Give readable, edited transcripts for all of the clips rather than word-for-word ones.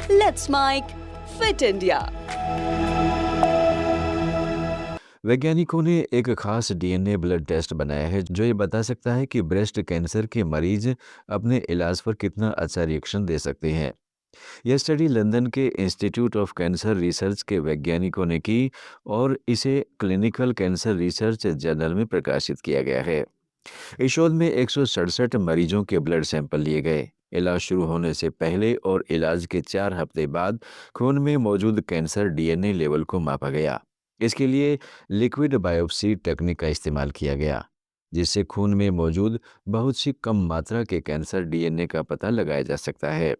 Let's make Fit India. वैज्ञानिकों ने एक खास डीएनए ब्लड टेस्ट बनाया है जो ये बता सकता है कि ब्रेस्ट कैंसर के मरीज अपने इलाज पर कितना अच्छा रिएक्शन दे सकते हैं। यह स्टडी लंदन के इंस्टीट्यूट ऑफ कैंसर रिसर्च के वैज्ञानिकों ने की और इसे क्लिनिकल कैंसर रिसर्च जर्नल में प्रकाशित किया गया है। इस शोध में 167 मरीजों के ब्लड सैंपल लिए गए। इलाज शुरू होने से पहले और इलाज के 4 हफ्ते बाद खून में मौजूद कैंसर डीएनए लेवल को मापा गया। इसके लिए लिक्विड बायोप्सी टेक्निक का इस्तेमाल किया गया, जिससे खून में मौजूद बहुत सी कम मात्रा के कैंसर डीएनए का पता लगाया जा सकता है।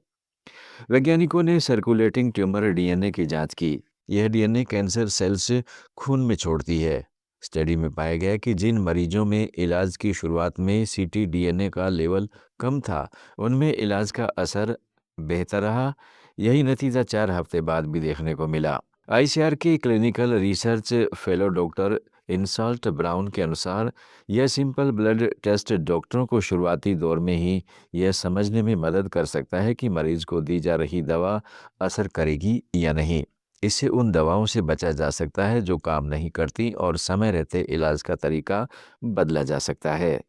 वैज्ञानिकों ने सर्कुलेटिंग ट्यूमर डीएनए की जांच की। यह डीएनए कैंसर सेल्स खून में छोड़ती है। स्टडी में पाया गया कि जिन मरीजों में इलाज की शुरुआत में ctDNA का लेवल कम था, उनमें इलाज का असर बेहतर रहा। यही नतीजा 4 हफ्ते बाद भी देखने को मिला। आईसीआर के clinical research fellow doctor insult brown के अनुसार यह सिंपल ब्लड टेस्ट डॉक्टरों को शुरुआती दौर में ही यह समझने में मदद कर सकता है कि मरीज को दी जा रही दवा असर करेगी या नहीं। इससे उन दवाओं से बचा जा सकता है जो काम नहीं करती और समय रहते इलाज का तरीका बदला जा सकता है।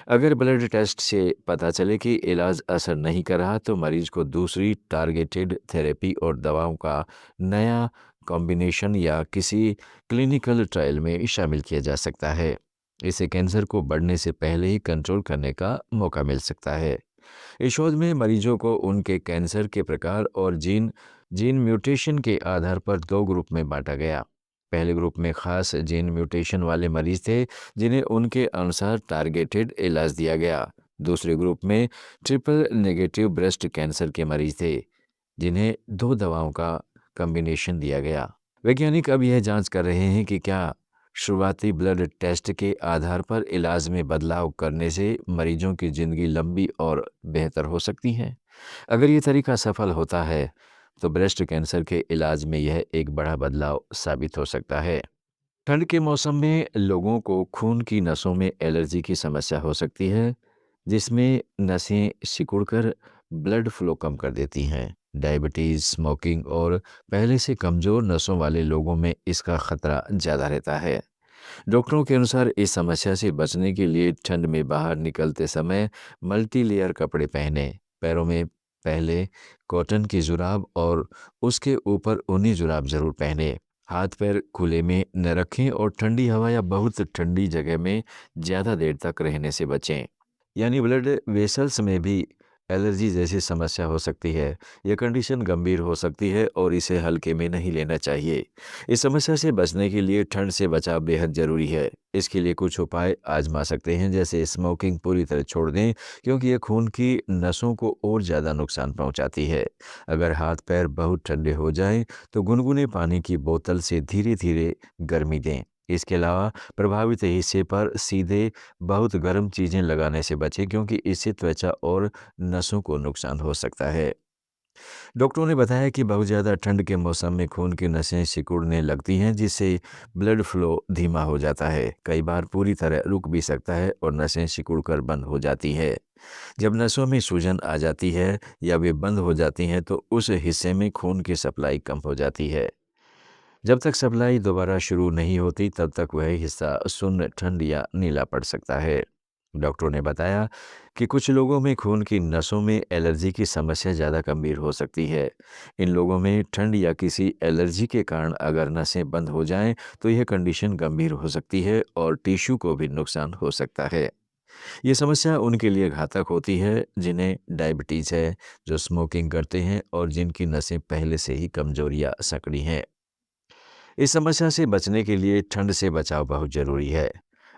अगर ब्लड टेस्ट से पता चले कि इलाज असर नहीं कर रहा तो मरीज को दूसरी टारगेटेड थेरेपी और दवाओं का नया कॉम्बिनेशन या किसी क्लिनिकल ट्रायल में शामिल किया जा सकता है। इससे कैंसर को बढ़ने से पहले ही कंट्रोल करने का मौका मिल सकता है। इस शोध में मरीजों को उनके कैंसर के प्रकार और जीन जीन म्यूटेशन के आधार पर 2 ग्रुप में बांटा गया। पहले ग्रुप में खास जीन म्यूटेशन वाले मरीज थे जिन्हें उनके अनुसार टारगेटेड इलाज दिया गया। दूसरे ग्रुप में ट्रिपल नेगेटिव ब्रेस्ट कैंसर के मरीज थे जिन्हें 2 दवाओं का कॉम्बिनेशन दिया गया। वैज्ञानिक अब यह जांच कर रहे हैं कि क्या शुरुआती ब्लड टेस्ट के आधार पर इलाज में बदलाव करने से मरीजों की ज़िंदगी लंबी और बेहतर हो सकती है। अगर ये तरीका सफल होता है तो ब्रेस्ट कैंसर के इलाज में यह एक बड़ा बदलाव साबित हो सकता है। ठंड के मौसम में लोगों को खून की नसों में एलर्जी की समस्या हो सकती है, जिसमें नसें सिकुड़कर ब्लड फ्लो कम कर देती हैं। डायबिटीज़, स्मोकिंग और पहले से कमज़ोर नसों वाले लोगों में इसका खतरा ज़्यादा रहता है। डॉक्टरों के अनुसार इस समस्या से बचने के लिए ठंड में बाहर निकलते समय मल्टी लेयर कपड़े पहने, पैरों में पहले कॉटन की जुराब और उसके ऊपर ऊनी जुराब जरूर पहने। हाथ पैर खुले में न रखें और ठंडी हवा या बहुत ठंडी जगह में ज़्यादा देर तक रहने से बचें। यानी ब्लड वेसल्स में भी एलर्जी जैसी समस्या हो सकती है। यह कंडीशन गंभीर हो सकती है और इसे हल्के में नहीं लेना चाहिए। इस समस्या से बचने के लिए ठंड से बचाव बेहद ज़रूरी है। इसके लिए कुछ उपाय आजमा सकते हैं, जैसे स्मोकिंग पूरी तरह छोड़ दें क्योंकि यह खून की नसों को और ज़्यादा नुकसान पहुंचाती है। अगर हाथ पैर बहुत ठंडे हो जाएं तो गुनगुने पानी की बोतल से धीरे धीरे गर्मी दें। इसके अलावा प्रभावित हिस्से पर सीधे बहुत गर्म चीज़ें लगाने से बचें क्योंकि इससे त्वचा और नसों को नुकसान हो सकता है। डॉक्टरों ने बताया कि बहुत ज़्यादा ठंड के मौसम में खून की नसें सिकुड़ने लगती हैं, जिससे ब्लड फ्लो धीमा हो जाता है। कई बार पूरी तरह रुक भी सकता है और नसें सिकुड़कर बंद हो जाती है। जब नसों में सूजन आ जाती है या वे बंद हो जाती हैं तो उस हिस्से में खून की सप्लाई कम हो जाती है। जब तक सप्लाई दोबारा शुरू नहीं होती तब तक वह हिस्सा सुन्न, ठंड या नीला पड़ सकता है। डॉक्टरों ने बताया कि कुछ लोगों में खून की नसों में एलर्जी की समस्या ज़्यादा गंभीर हो सकती है। इन लोगों में ठंड या किसी एलर्जी के कारण अगर नसें बंद हो जाएं तो यह कंडीशन गंभीर हो सकती है और टिश्यू को भी नुकसान हो सकता है। ये समस्या उनके लिए घातक होती है जिन्हें डायबिटीज़ है, जो स्मोकिंग करते हैं और जिनकी नसें पहले से ही कमज़ोर या संकड़ी हैं। इस समस्या से बचने के लिए ठंड से बचाव बहुत जरूरी है।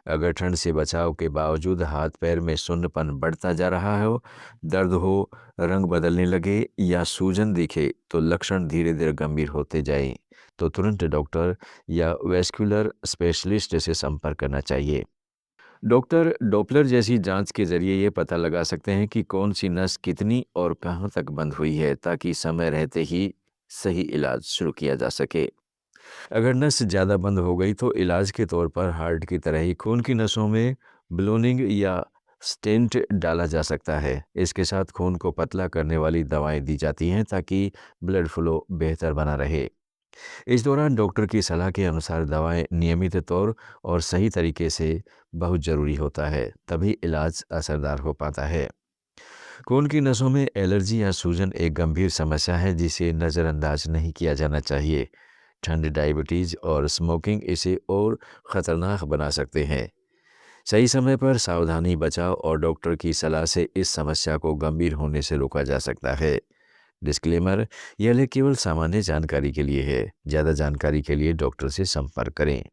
अगर ठंड से बचाव के बावजूद हाथ पैर में सुन्नपन बढ़ता जा रहा हो, दर्द हो, रंग बदलने लगे या सूजन दिखे तो लक्षण धीरे धीरे गंभीर होते जाए तो तुरंत डॉक्टर या वेस्कुलर स्पेशलिस्ट से संपर्क करना चाहिए। डॉक्टर डॉपलर जैसी जांच के जरिए ये पता लगा सकते हैं कि कौन सी नस कितनी और कहाँ तक बंद हुई है, ताकि समय रहते ही सही इलाज शुरू किया जा सके। अगर नस ज़्यादा बंद हो गई तो इलाज के तौर पर हार्ट की तरह ही खून की नसों में ब्लोनिंग या स्टेंट डाला जा सकता है। इसके साथ खून को पतला करने वाली दवाएं दी जाती हैं ताकि ब्लड फ्लो बेहतर बना रहे। इस दौरान डॉक्टर की सलाह के अनुसार दवाएं नियमित तौर और सही तरीके से बहुत ज़रूरी होता है, तभी इलाज असरदार हो पाता है। खून की नसों में एलर्जी या सूजन एक गंभीर समस्या है जिसे नज़रअंदाज नहीं किया जाना चाहिए। ठंड, डायबिटीज़ और स्मोकिंग इसे और ख़तरनाक बना सकते हैं। सही समय पर सावधानी, बचाव और डॉक्टर की सलाह से इस समस्या को गंभीर होने से रोका जा सकता है। डिस्क्लेमर: यह लेख केवल सामान्य जानकारी के लिए है। ज़्यादा जानकारी के लिए डॉक्टर से संपर्क करें।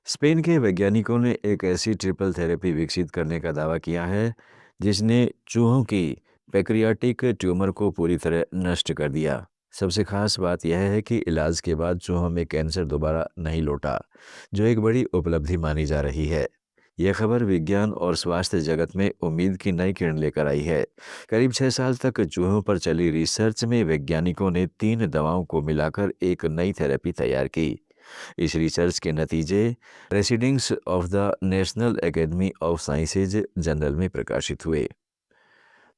स्पेन के वैज्ञानिकों ने एक ऐसी ट्रिपल थेरेपी विकसित करने का दावा किया है जिसने चूहों की पैक्रियाटिक ट्यूमर को पूरी तरह नष्ट कर दिया। सबसे खास बात यह है कि इलाज के बाद चूहों में कैंसर दोबारा नहीं लौटा, जो एक बड़ी उपलब्धि मानी जा रही है। यह खबर विज्ञान और स्वास्थ्य जगत में उम्मीद की नई किरण लेकर आई है। करीब 6 साल तक चूहों पर चली रिसर्च में वैज्ञानिकों ने 3 दवाओं को मिलाकर एक नई थेरेपी तैयार की। इस रिसर्च के नतीजे proceedings of the national academy of sciences journal में प्रकाशित हुए।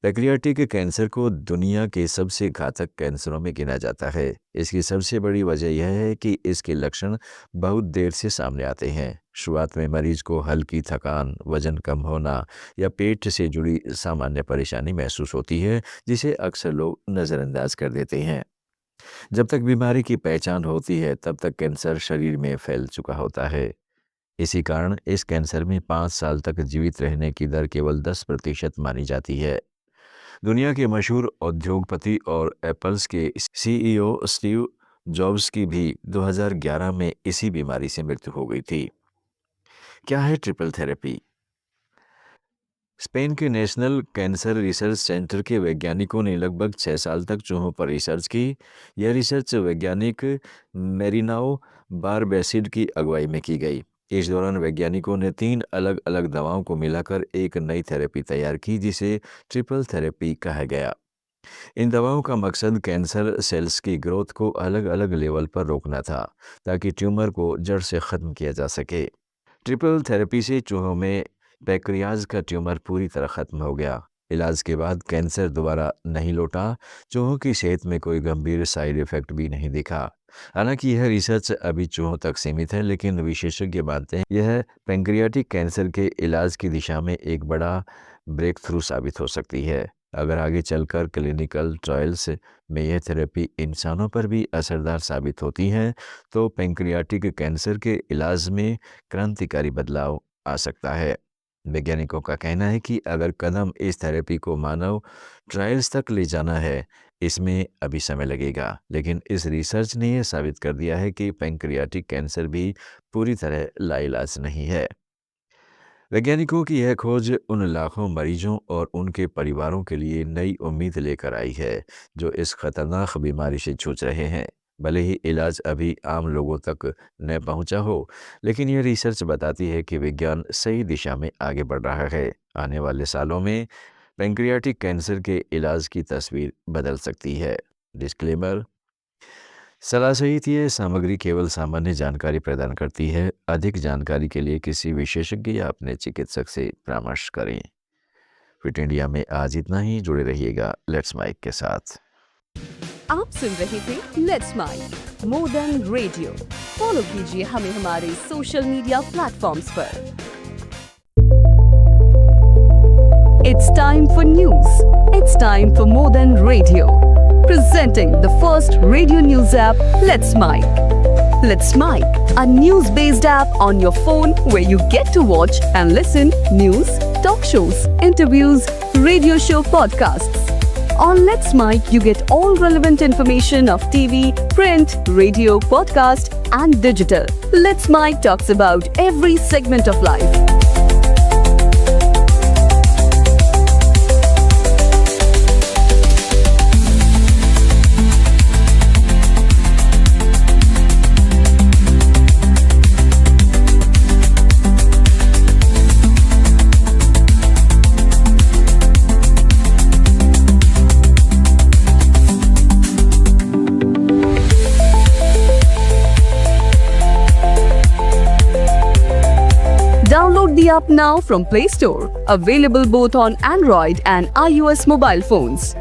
पैक्रियाटिक कैंसर को दुनिया के सबसे घातक कैंसरों में गिना जाता है। इसकी सबसे बड़ी वजह यह है कि इसके लक्षण बहुत देर से सामने आते हैं। शुरुआत में मरीज को हल्की थकान, वजन कम होना या पेट से जुड़ी सामान्य परेशानी महसूस होती है, जिसे अक्सर लोग नज़रअंदाज कर देते हैं। जब तक बीमारी की पहचान होती है, तब तक कैंसर शरीर में फैल चुका होता है। इसी कारण इस कैंसर में 5 साल तक जीवित रहने की दर केवल 10% मानी जाती है। दुनिया के मशहूर उद्योगपति और एप्पल्स के सीईओ स्टीव जॉब्स की भी 2011 में इसी बीमारी से मृत्यु हो गई थी। क्या है ट्रिपल थेरेपी? स्पेन के नेशनल कैंसर रिसर्च सेंटर के वैज्ञानिकों ने लगभग 6 साल तक चूहों पर रिसर्च की। यह रिसर्च वैज्ञानिक मेरिनाओ बारबेसिड की अगुवाई में की गई। इस दौरान वैज्ञानिकों ने 3 अलग-अलग दवाओं को मिलाकर एक नई थेरेपी तैयार की जिसे ट्रिपल थेरेपी कहा गया। इन दवाओं का मकसद कैंसर सेल्स की ग्रोथ को अलग-अलग लेवल पर रोकना था, ताकि ट्यूमर को जड़ से ख़त्म किया जा सके। ट्रिपल थेरेपी से चूहों में पैंक्रियाज का ट्यूमर पूरी तरह ख़त्म हो गया। इलाज के बाद कैंसर दोबारा नहीं लौटा। चूहों की सेहत में कोई गंभीर साइड इफ़ेक्ट भी नहीं दिखा। हालांकि यह रिसर्च अभी चूहों तक सीमित है, लेकिन विशेषज्ञ मानते हैं यह पैंक्रियाटिक कैंसर के इलाज की दिशा में एक बड़ा ब्रेक थ्रू साबित हो सकती है। अगर आगे चलकर क्लिनिकल ट्रायल्स में यह थेरेपी इंसानों पर भी असरदार साबित होती है, तो पैंक्रियाटिक कैंसर के इलाज में क्रांतिकारी बदलाव आ सकता है। वैज्ञानिकों का कहना है कि अगर कदम इस थेरेपी को मानव ट्रायल्स तक ले जाना है, इसमें अभी समय लगेगा, लेकिन इस रिसर्च ने यह साबित कर दिया है कि पैंक्रियाटिक कैंसर भी पूरी तरह लाइलाज नहीं है। वैज्ञानिकों की यह खोज उन लाखों मरीजों और उनके परिवारों के लिए नई उम्मीद लेकर आई है, जो इस खतरनाक बीमारी से जूझ रहे हैं। भले ही इलाज अभी आम लोगों तक न पहुंचा हो, लेकिन यह रिसर्च बताती है कि विज्ञान सही दिशा में आगे बढ़ रहा है। आने वाले सालों में पैंक्रियाटिक कैंसर के इलाज की तस्वीर बदल सकती है। डिस्क्लेमर: सलाह सहित ये सामग्री केवल सामान्य जानकारी प्रदान करती है। अधिक जानकारी के लिए किसी विशेषज्ञ या अपने चिकित्सक से परामर्श करें। फिट इंडिया में आज इतना ही। जुड़े रहिएगा लेट्स माइक के साथ। आप सुन रहे थे let's mic more than radio. Follow कीजिए हमें हमारे सोशल मीडिया प्लेटफॉर्म्स पर। It's time for news. It's time for more than radio. Presenting the first radio news app, Let's Mic. Let's Mic, a news-based app on your phone where you get to watch and listen news, talk shows, interviews, radio show podcasts. On Let's Mic, you get all relevant information of TV, print, radio, podcast, and digital. Let's Mic talks about every segment of life. Download app now from Play Store. Available both on Android and iOS mobile phones.